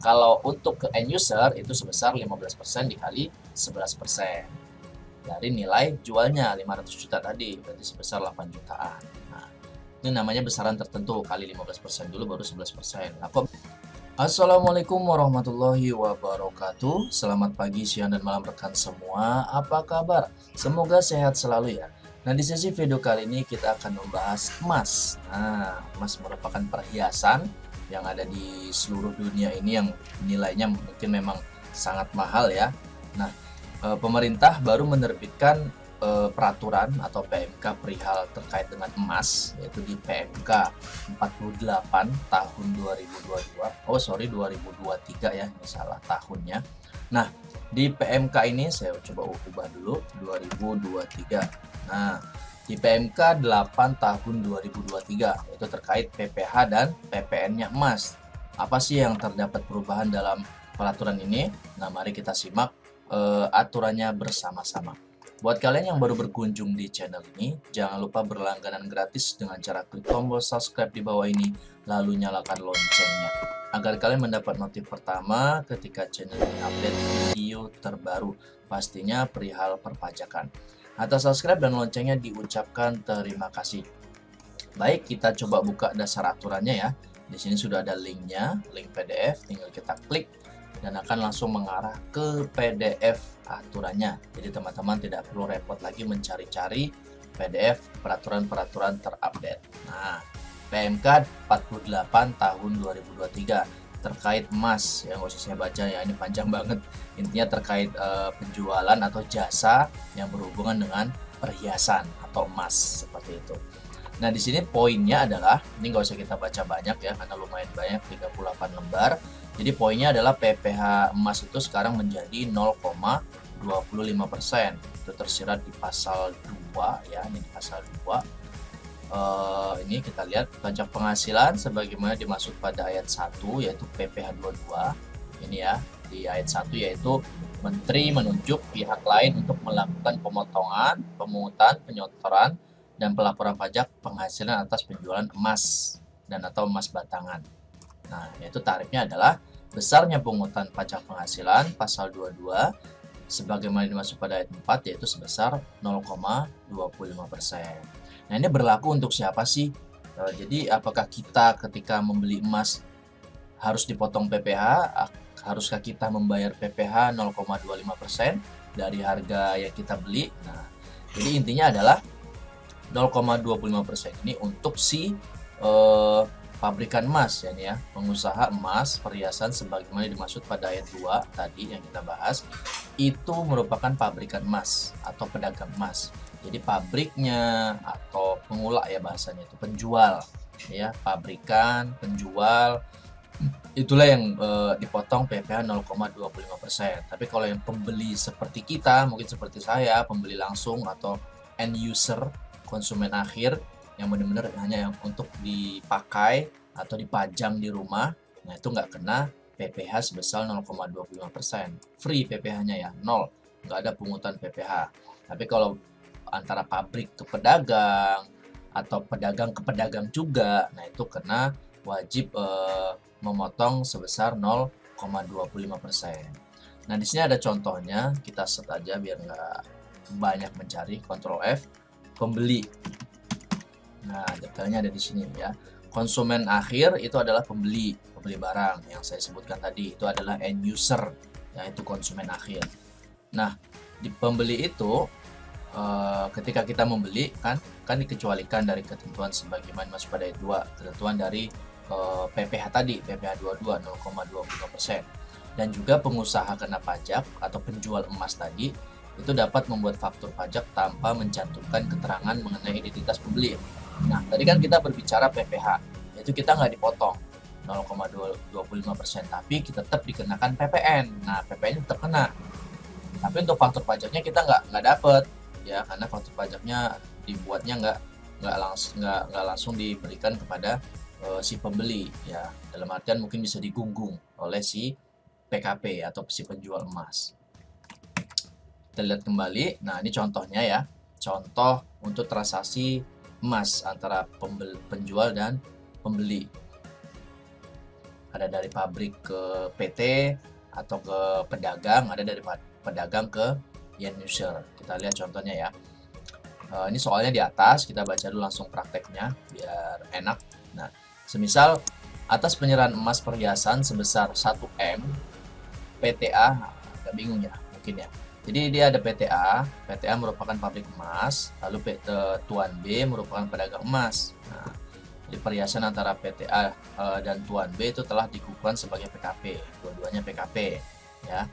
Kalau untuk ke end user itu sebesar 15% dikali 11% dari nilai jualnya 500 juta tadi, berarti sebesar 8 jutaan. Nah, ini namanya besaran tertentu kali 15% dulu baru 11%. Assalamualaikum warahmatullahi wabarakatuh. Selamat pagi, siang, dan malam rekan semua. Apa kabar? Semoga sehat selalu ya. Nah, di sesi video kali ini kita akan membahas emas. Nah, emas merupakan perhiasan yang ada di seluruh dunia ini yang nilainya mungkin memang sangat mahal ya. Nah, pemerintah baru menerbitkan peraturan atau PMK perihal terkait dengan emas, yaitu di PMK 48 tahun 2022. Oh sorry, 2023 ya, ini salah tahunnya. Nah, di PMK ini saya coba ubah dulu 2023. Nah, di PMK 8 tahun 2023 yaitu terkait PPh dan PPN-nya emas. Apa sih yang terdapat perubahan dalam peraturan ini? Nah, mari kita simak aturannya bersama-sama. Buat kalian yang baru berkunjung di channel ini, jangan lupa berlangganan gratis dengan cara klik tombol subscribe di bawah ini, lalu nyalakan loncengnya, agar kalian mendapat notif pertama ketika channel ini update video terbaru, pastinya perihal perpajakan. Atas subscribe dan loncengnya diucapkan terima kasih. Baik, kita coba buka dasar aturannya ya. Di sini sudah ada linknya, link PDF, tinggal kita klik dan akan langsung mengarah ke PDF aturannya. Jadi teman-teman tidak perlu repot lagi mencari-cari PDF peraturan-peraturan terupdate. Nah, PMK 48 tahun 2023 terkait emas, yang nggak usah saya baca ya, ini panjang banget. Intinya terkait penjualan atau jasa yang berhubungan dengan perhiasan atau emas seperti itu. Nah, di sini poinnya adalah, ini nggak usah kita baca banyak ya, karena lumayan banyak, 38 lembar. Jadi poinnya adalah PPh emas itu sekarang menjadi 0,25%. Itu tersirat di pasal 2 ya, ini di pasal 2. Ini kita lihat pajak penghasilan sebagaimana dimaksud pada ayat 1 yaitu PPh 22. Ini ya, di ayat 1 yaitu Menteri menunjuk pihak lain untuk melakukan pemotongan, pemungutan, penyotoran, dan pelaporan pajak penghasilan atas penjualan emas dan atau emas batangan. Nah, yaitu tarifnya adalah besarnya pungutan pajak penghasilan pasal 22 sebagaimana dimaksud pada ayat 4 yaitu sebesar 0,25%. Nah, ini berlaku untuk siapa sih? Jadi apakah kita ketika membeli emas harus dipotong PPh? Haruskah kita membayar PPh 0,25% dari harga yang kita beli? Nah, jadi intinya adalah 0,25% ini untuk si pabrikan emas ya, pengusaha emas perhiasan sebagaimana dimaksud pada ayat 2 tadi yang kita bahas, itu merupakan pabrikan emas atau pedagang emas. Jadi pabriknya atau pengulak ya bahasanya itu penjual ya, pabrikan, penjual, itulah yang dipotong PPh 0,25%. Tapi kalau yang pembeli seperti kita, mungkin seperti saya, pembeli langsung atau end user, konsumen akhir yang benar-benar hanya yang untuk dipakai atau dipajang di rumah, nah itu nggak kena PPh sebesar 0,25%. Free PPh-nya ya, nol, nggak ada pungutan PPh. Tapi kalau antara pabrik ke pedagang atau pedagang ke pedagang juga, nah itu kena wajib memotong sebesar 0,25%. Nah di sini ada contohnya, kita set aja biar nggak banyak mencari, Ctrl F, pembeli. Nah detailnya ada di sini ya. Konsumen akhir itu adalah pembeli barang yang saya sebutkan tadi, itu adalah end user, yaitu konsumen akhir. Nah di pembeli itu ketika kita membeli kan dikecualikan dari ketentuan sebagaimana masuk pada ayat 2, ketentuan dari PPh tadi, PPh 22 0,25%. Dan juga pengusaha kena pajak atau penjual emas tadi itu dapat membuat faktur pajak tanpa mencantumkan keterangan mengenai identitas pembeli. Nah, tadi kan kita berbicara PPh, yaitu kita nggak dipotong 0,25%, tapi kita tetap dikenakan PPN. Nah, PPN tetap kena. Tapi untuk faktur pajaknya kita nggak dapet ya, karena faktur pajaknya dibuatnya nggak langsung diberikan kepada si pembeli ya, dalam artian mungkin bisa digunggung oleh si PKP atau si penjual emas. Kita lihat kembali, nah ini contohnya ya, contoh untuk transaksi emas antara penjual dan pembeli. ada dari pabrik ke PT atau ke pedagang, ada dari pedagang ke end user. Kita lihat contohnya ya. Ini soalnya di atas, kita baca dulu langsung prakteknya biar enak. Nah, semisal atas penyerahan emas perhiasan sebesar 1M, PTA, agak bingung ya mungkin ya. Jadi dia ada PTA, PTA merupakan pabrik emas, lalu Tuan B merupakan pedagang emas. Nah, di perhiasan antara PTA dan Tuan B itu telah dikukuhkan sebagai PKP, dua-duanya PKP ya.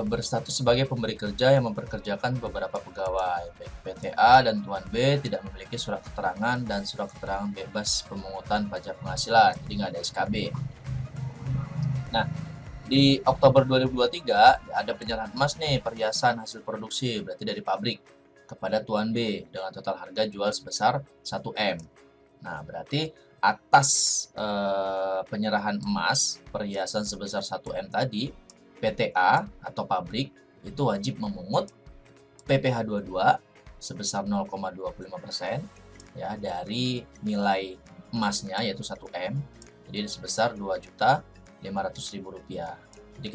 Berstatus sebagai pemberi kerja yang memperkerjakan beberapa pegawai. Baik PTA dan Tuan B tidak memiliki surat keterangan dan surat keterangan bebas pemungutan pajak penghasilan, jadi nggak ada SKB. Nah, di Oktober 2023 ada penyerahan emas nih, perhiasan hasil produksi, berarti dari pabrik, kepada Tuan B dengan total harga jual sebesar 1M. Nah, berarti atas penyerahan emas perhiasan sebesar 1M tadi, PTA atau pabrik itu wajib memungut PPh 22 sebesar 0,25% ya dari nilai emasnya yaitu 1M, jadi sebesar Rp2.500.000. Jadi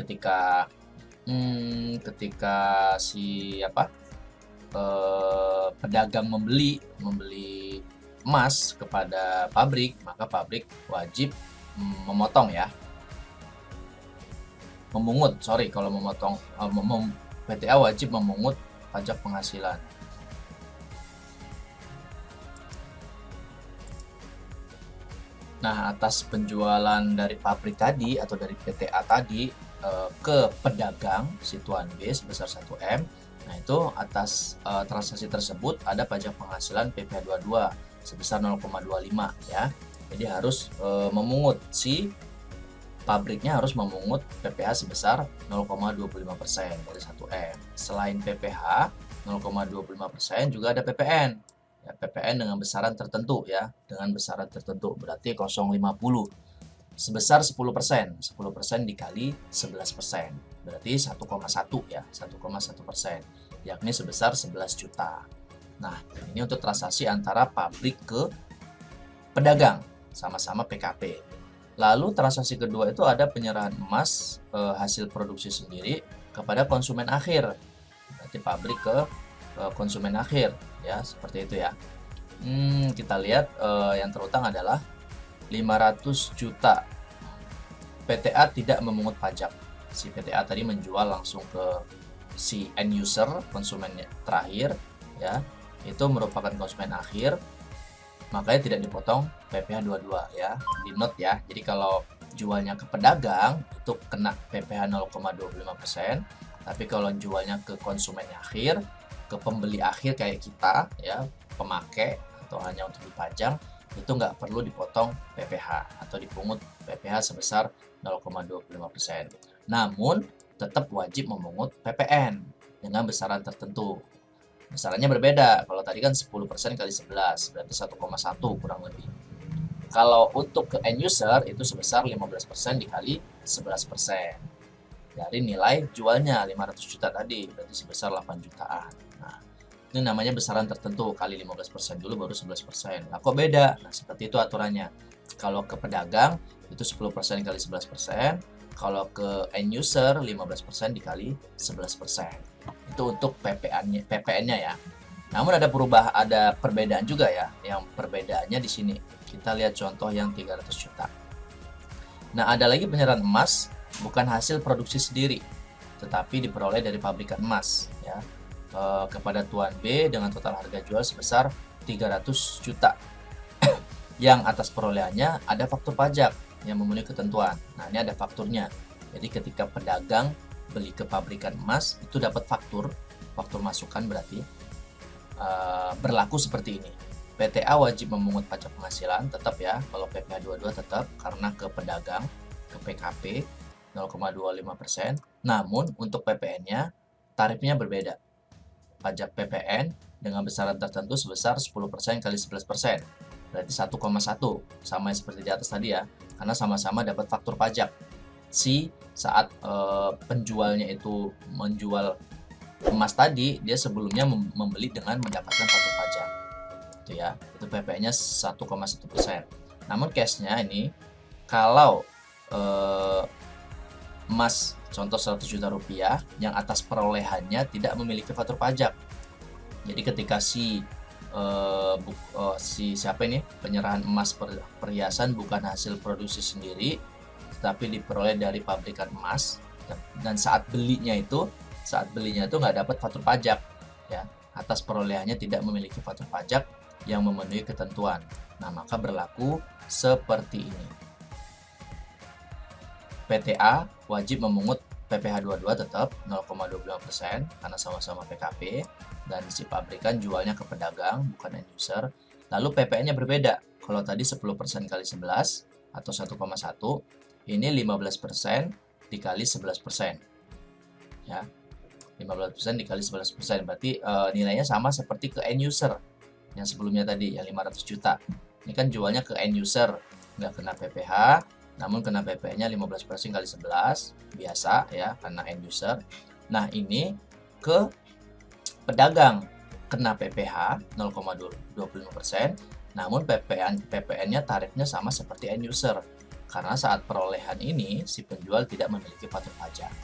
ketika si pedagang membeli emas kepada pabrik, maka pabrik wajib memungut, kalau memotong, PTA wajib memungut pajak penghasilan. Nah, atas penjualan dari pabrik tadi atau dari PTA tadi ke pedagang si Tuan B sebesar 1M, nah itu atas transaksi tersebut ada pajak penghasilan PPh 22 sebesar 0,25 ya. Jadi harus memungut, si pabriknya harus memungut PPh sebesar 0,25% dari 1M. Selain PPh 0,25% juga ada PPN. Ya, PPN dengan besaran tertentu ya, dengan besaran tertentu berarti 0,50 sebesar 10%. 10% dikali 11% berarti 1,1 ya, 1,1%, yakni sebesar 11 juta. Nah, ini untuk transaksi antara pabrik ke pedagang, sama-sama PKP. Lalu transaksi kedua itu ada penyerahan emas hasil produksi sendiri kepada konsumen akhir. Berarti pabrik ke konsumen akhir ya, seperti itu ya. Kita lihat yang terutang adalah 500 juta. PTA tidak memungut pajak. Si PTA tadi menjual langsung ke si end user, konsumen terakhir ya. Itu merupakan konsumen akhir, makanya tidak dipotong PPh 22 ya, di note ya. Jadi kalau jualnya ke pedagang itu kena PPh 0,25%, tapi kalau jualnya ke konsumen akhir, ke pembeli akhir kayak kita ya, pemakai atau hanya untuk dipajang, itu nggak perlu dipotong PPh atau dipungut PPh sebesar 0,25%. Namun tetap wajib memungut PPN dengan besaran tertentu. Besarannya berbeda. Kalau tadi kan 10% kali 11 berarti 1,1 kurang lebih. Kalau untuk ke end user itu sebesar 15% dikali 11% dari nilai jualnya 500 juta tadi, berarti sebesar 8 jutaan. Nah, ini namanya besaran tertentu, kali 15% dulu baru 11%. Nah, kok beda? Nah, seperti itu aturannya. Kalau ke pedagang itu 10% kali 11%, kalau ke end user 15% dikali 11%. Itu untuk PPN-nya ya. Namun ada perbedaan juga ya. Yang perbedaannya di sini. Kita lihat contoh yang 300 juta. Nah, ada lagi penyerahan emas bukan hasil produksi sendiri, tetapi diperoleh dari pabrikan emas ya. Kepada Tuan B dengan total harga jual sebesar 300 juta. Yang atas perolehannya ada faktur pajak yang memenuhi ketentuan. Nah, ini ada fakturnya. Jadi ketika pedagang beli ke pabrikan emas itu dapat faktur masukan, berarti berlaku seperti ini. PTA wajib memungut pajak penghasilan tetap ya, kalau PPh 22 tetap karena ke pedagang, ke PKP 0,25%. Namun untuk PPN-nya tarifnya berbeda. Pajak PPN dengan besaran tertentu sebesar 10% kali 11%. Berarti 1,1, sama seperti di atas tadi ya, karena sama-sama dapat faktur pajak. Saat penjualnya itu menjual emas tadi, dia sebelumnya membeli dengan mendapatkan faktur pajak. Itu ya, itu PPN-nya 1,1%. Namun cash-nya ini Kalau emas contoh 100 juta rupiah yang atas perolehannya tidak memiliki faktur pajak. Jadi ketika si siapa ini penyerahan emas perhiasan bukan hasil produksi sendiri, tetapi diperoleh dari pabrikan emas, dan saat belinya itu nggak dapat faktur pajak, ya, atas perolehannya tidak memiliki faktur pajak yang memenuhi ketentuan. Nah, maka berlaku seperti ini. PTA wajib memungut PPh 22 tetap 0,25% karena sama-sama PKP, dan si pabrikan jualnya ke pedagang bukan end user. Lalu PPN-nya berbeda. Kalau tadi 10% kali 11 atau 1,1, ini 15% dikali 11%. Ya. 15% dikali 11%, berarti nilainya sama seperti ke end user yang sebelumnya tadi yang 500 juta. Ini kan jualnya ke end user, nggak kena PPh, namun kena PPN-nya 15% kali 11, biasa ya, karena end user. Nah, ini ke pedagang, kena PPh 0,25%, namun PPN-nya tarifnya sama seperti end user. Karena saat perolehan ini, si penjual tidak memiliki faktur pajak.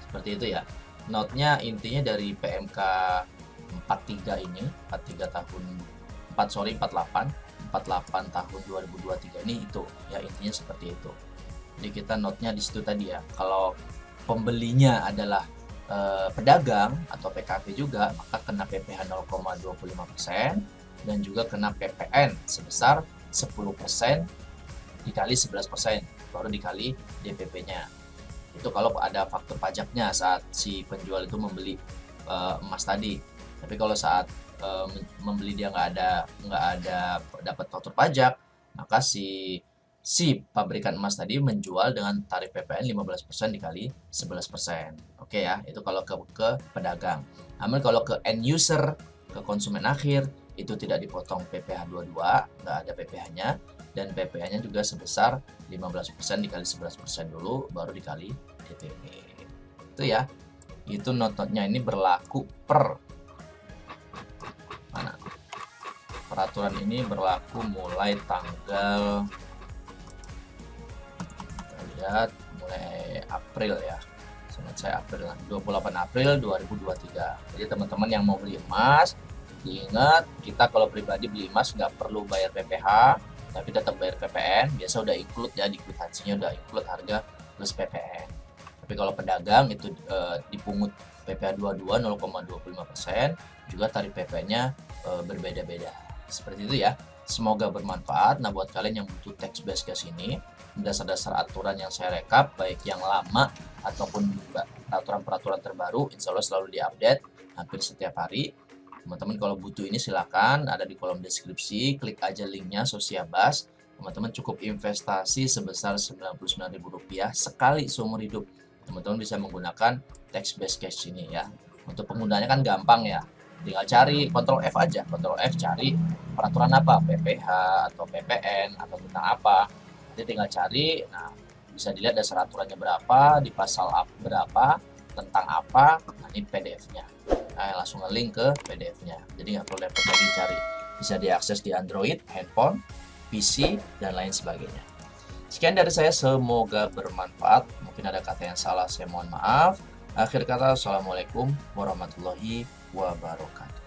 Seperti itu ya. Note-nya intinya dari PMK 43 ini, 48 tahun 2023 ini itu ya, intinya seperti itu. Jadi kita note-nya di situ tadi ya, kalau pembelinya adalah pedagang atau PKP juga, maka kena PPh 0,25% dan juga kena PPN sebesar 10% dikali 11%, baru dikali DPP-nya. Itu kalau ada faktur pajaknya saat si penjual itu membeli emas tadi. Tapi kalau saat membeli dia nggak ada dapat faktur pajak, maka si pabrikan emas tadi menjual dengan tarif PPN 15% dikali 11%. Oke ya, itu kalau ke pedagang. Namun kalau ke end user, ke konsumen akhir, itu tidak dipotong PPh 22, nggak ada PPh-nya, dan PPh-nya juga sebesar 15% dikali 11% dulu, baru dikali DPP. Itu ya, itu not-notnya ini berlaku per mana? Peraturan ini berlaku mulai tanggal, kita lihat, mulai April ya, sangat saya April, 28 April 2023. Jadi teman-teman yang mau beli emas, diingat, kita kalau pribadi beli emas nggak perlu bayar PPh, tapi tetap bayar PPN. Biasa udah include ya, di kwitansinya udah include harga plus PPN. Tapi kalau pedagang itu dipungut PPh 22 0,25%, juga tarif PPN-nya berbeda-beda. Seperti itu ya. Semoga bermanfaat. Nah, buat kalian yang butuh tax base case ini, dasar-dasar aturan yang saya rekap, baik yang lama ataupun peraturan-peraturan terbaru, insya Allah selalu diupdate hampir setiap hari. Teman-teman kalau butuh ini silakan, ada di kolom deskripsi, klik aja linknya Sosiabas. Teman-teman cukup investasi sebesar Rp99.000 sekali seumur hidup. Teman-teman bisa menggunakan tax base cash ini ya. Untuk penggunaannya kan gampang ya. Tinggal cari, Ctrl F aja, Ctrl F cari peraturan apa, PPh atau PPN atau tentang apa. Jadi tinggal cari, nah bisa dilihat dasar aturannya berapa, di pasal berapa, tentang apa, nah ini PDF-nya. Nah, langsung nge-link ke PDF-nya. Jadi nggak perlu repot lagi cari. Bisa diakses di Android, handphone, PC, dan lain sebagainya. Sekian dari saya, semoga bermanfaat. Mungkin ada kata yang salah, saya mohon maaf. Akhir kata, Assalamualaikum warahmatullahi wabarakatuh.